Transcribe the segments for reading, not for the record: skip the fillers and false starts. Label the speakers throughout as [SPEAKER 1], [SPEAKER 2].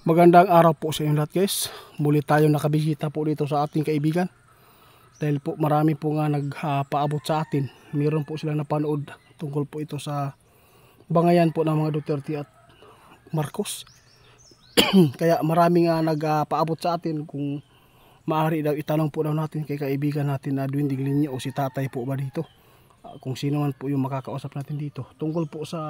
[SPEAKER 1] Magandang araw po sa inyo lahat guys. Muli tayong nakabisita po dito sa ating kaibigan. Dahil po marami po nga nagpaabot sa atin. Meron po silang napanood tungkol po ito sa bangayan po ng mga Duterte at Marcos. Kaya marami nga nagpaabot sa atin kung maaari daw itanong po daw natin kay kaibigan natin na Dwinding Linya o si tatay po ba dito. Kung sino man po yung makakausap natin dito. Tungkol po sa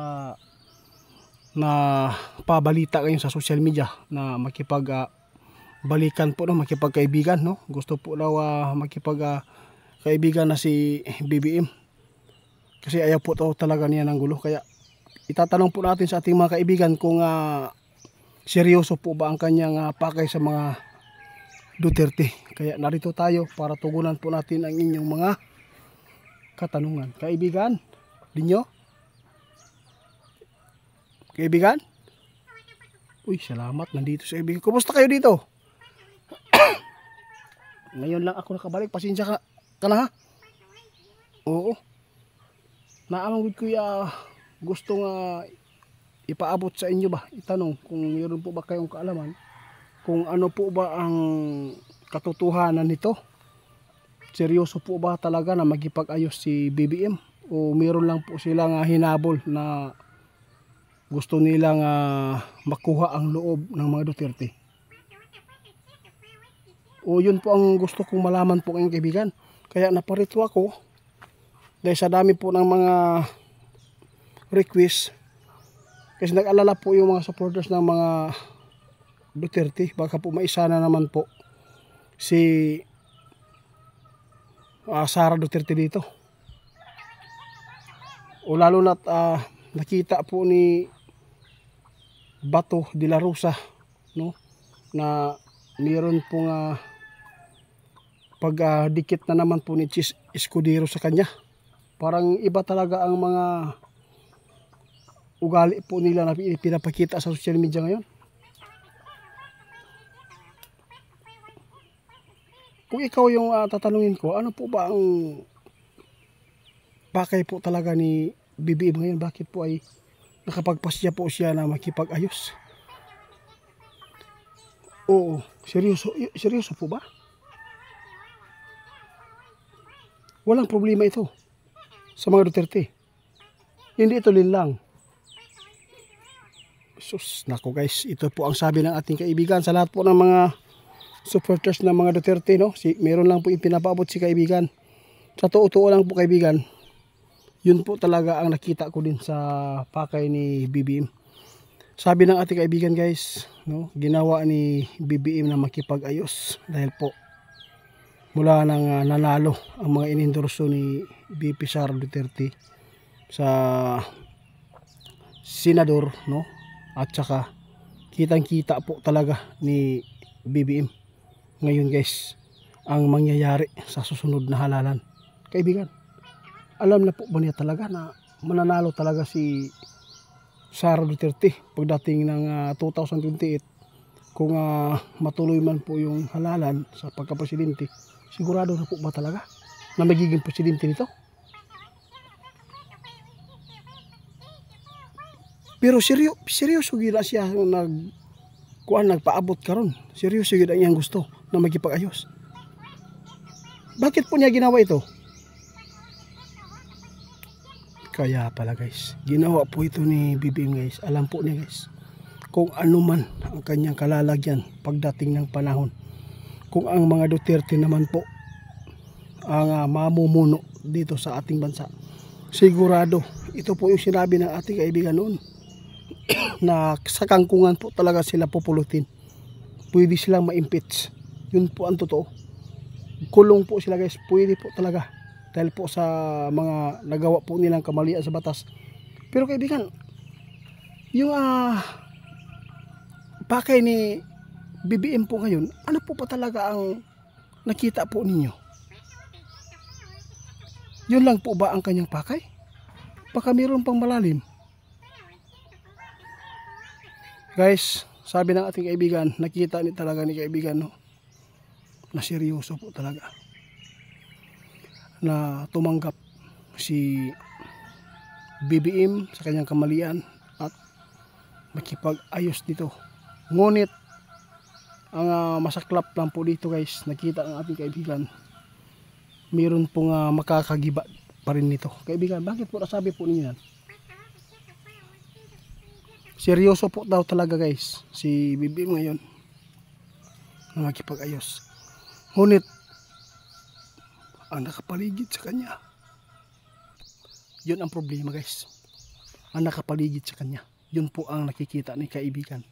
[SPEAKER 1] na pabalita ngayon sa social media na makipag-balikan po, no? Makipagkaibigan, no? Gusto po daw makipagkaibigan na si BBM kasi ayaw po talaga niya ng gulo. Kaya itatanong po natin sa ating mga kaibigan kung seryoso po ba ang kanyang pakay sa mga Duterte. Kaya narito tayo para tugunan po natin ang inyong mga katanungan. Kaibigan Linyo, kaibigan? Uy, salamat. Nandito sa kaibigan. Kumusta kayo dito? Ngayon lang ako nakabalik. Pasensya ka na ha? Oo. Naamang kuya gusto nga ipaabot sa inyo ba? Itanong kung mayroon po ba kayong kaalaman kung ano po ba ang katotohanan nito. Seryoso po ba talaga na magipag-ayos si BBM? O mayroon lang po silang hinabol na gusto nilang makuha ang loob ng mga Duterte? O yun po ang gusto kong malaman po kayong kaibigan. Kaya naparito ako dahil sa dami po ng mga request, kasi nag-alala po yung mga supporters ng mga Duterte, baka po maisa na naman po si Sara Duterte dito. O lalo na't nakita po ni Bato de la Rosa, no, na mayroon pong pagdikit na naman po ni Chis Escudero sa kanya. Parang iba talaga ang mga ugali po nila na pinapakita sa social media ngayon. Kung ikaw yung tatanungin ko, ano po ba ang pakay po talaga ni BBM ngayon? Bakit po ay nakapagpasya po siya na makipag-ayos? Oo, seryoso po ba? Walang problema ito sa mga Duterte. Hindi ito linlang. Sus, nako guys, ito po ang sabi ng ating kaibigan sa lahat po ng mga supporters ng mga Duterte, no? Meron lang po ipinapaabot si kaibigan. Sa totoo lang po kaibigan, yun po talaga ang nakita ko din sa pakay ni BBM. Sabi ng ating kaibigan guys, no, ginawa ni BBM na makipag-ayos dahil po mula nang nanalo ang mga inendorso ni BP Sara Duterte sa senador, no, at saka kitang-kita po talaga ni BBM ngayon guys ang mangyayari sa susunod na halalan. Kaibigan, alam na po ba niya talaga na mananalo talaga si Sara Duterte pagdating ng 2028 kung matuloy man po yung halalan sa pagkapresidente? Sigurado na po ba talaga na magiging presidente nito? Pero seryoso gila siya nagpaabot karon. Seryoso gila niyang gusto na magipag-ayos. Bakit po niya ginawa ito? Kaya pala guys, ginawa po ito ni BBM guys. Alam po niya guys kung ano man ang kanyang kalalagyan pagdating ng panahon. Kung ang mga Duterte naman po ang mamumuno dito sa ating bansa, sigurado ito po yung sinabi ng ating kaibigan noon na sa kangkungan po talaga sila pupulutin. Pwede silang ma-impeach. Yun po ang totoo. Kulong po sila guys. Pwede po talaga dahil po sa mga nagawa po nilang kamalian sa batas. Pero kaibigan, yung pakay ni BBM po ngayon, ano po pa talaga ang nakita po ninyo? Yun lang po ba ang kanyang pakay? Baka mayroon pang malalim. Guys, sabi ng ating kaibigan, nakita ni talaga ni kaibigan, no, na seryoso po talaga na tumanggap si BBM sa kanyang kamalian at makipag-ayos dito. Ngunit Ang masaklap lang po dito guys, nakita ng ating kaibigan, meron pong makakagiba pa rin nito. Kaibigan, bakit po nasabi po ninyo yan? Seryoso po daw talaga guys si Bibi ngayon na makipag-ayos. Ngunit ang nakapaligid sa kanya, yun ang problema guys. Ang nakapaligid sa kanya, yun po ang nakikita ni kaibigan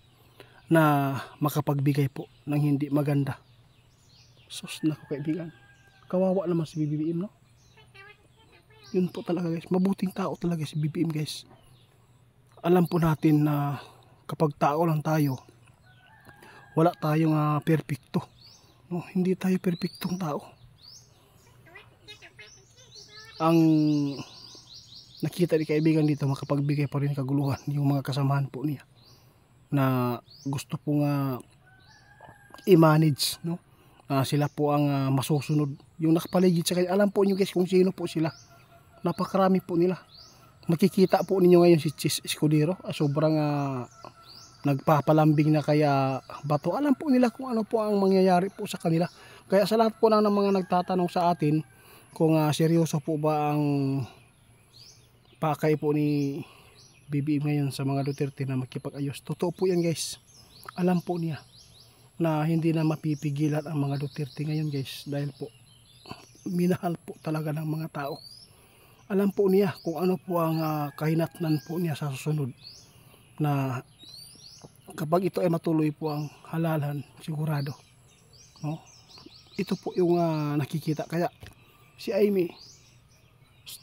[SPEAKER 1] na makapagbigay po ng hindi maganda. Sus na ko kaibigan, kawawa naman si BBM, no? Yun po talaga guys, mabuting tao talaga si BBM guys. Alam po natin na kapag tao lang tayo, wala tayong perfecto, no? Hindi tayo perfectong tao. Ang nakita ni kaibigan dito, makapagbigay pa rin kaguluhan yung mga kasamahan po niya na gusto pong i-manage, no? Sila po ang masusunod. Yung nakapaligid sa kanya, alam po nyo guys kung sino po sila. Napakarami po nila. Makikita po ninyo ngayon si Chis Escudero, sobrang nagpapalambing na kaya bato. Alam po nila kung ano po ang mangyayari po sa kanila. Kaya sa lahat po ng mga nagtatanong sa atin kung seryoso po ba ang pakay po ni BBM ngayon sa mga Duterte na makipag-ayos, totoo po yan guys. Alam po niya na hindi na mapipigilan ang mga Duterte ngayon guys, dahil po minahal po talaga ng mga tao. Alam po niya kung ano po ang kahinatnan po niya sa susunod, na kapag ito ay matuloy po ang halalan, sigurado, no? Ito po yung nakikita. Kaya si Amy,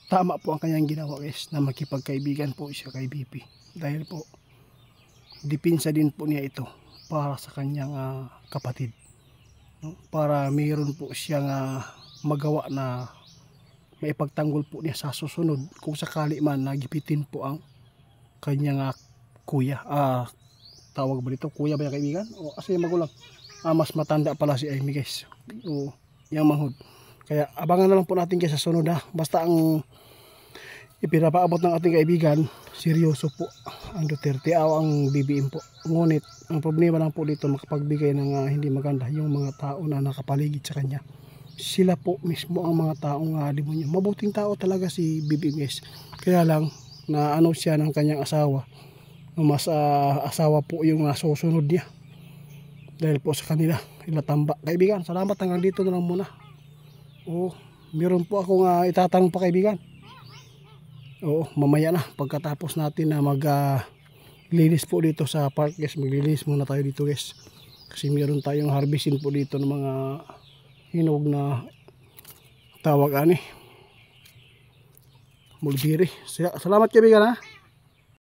[SPEAKER 1] tama po ang kanyang ginawa guys, na makipagkaibigan po siya kay BP, dahil po dipinsa din po niya ito para sa kanyang kapatid, no? Para mayroon po siyang magawa na maipagtanggol po niya sa susunod kung sakali man nagipitin po ang kanyang kuya. Tawag ba dito? Kuya ba yung kaibigan? O kasi magulang? Mas matanda pala si Amy guys, o yung manghod. Kaya abangan na lang po natin guys sa sunod Basta ang ipinapaabot ng ating kaibigan, seryoso po ang Duterte o ang BBM po. Ngunit ang problema lang po dito, makapagbigay ng hindi maganda yung mga tao na nakapaligid sa kanya. Sila po mismo ang mga taong demonyo. Mabuting tao talaga si BBM guys. Kaya lang na ano siya ng kanyang asawa, mas asawa po yung nasusunod niya dahil po sa kanila ilatamba. Kaibigan, salamat, hanggang dito na lang muna. Meron po akong itatanong pa kaibigan. Mamaya na pagkatapos natin na maglinis po dito sa park guys, maglinis muna tayo dito guys, kasi meron tayong harvestin po dito ng mga hinog na tawag mulberry. Salamat kaibigan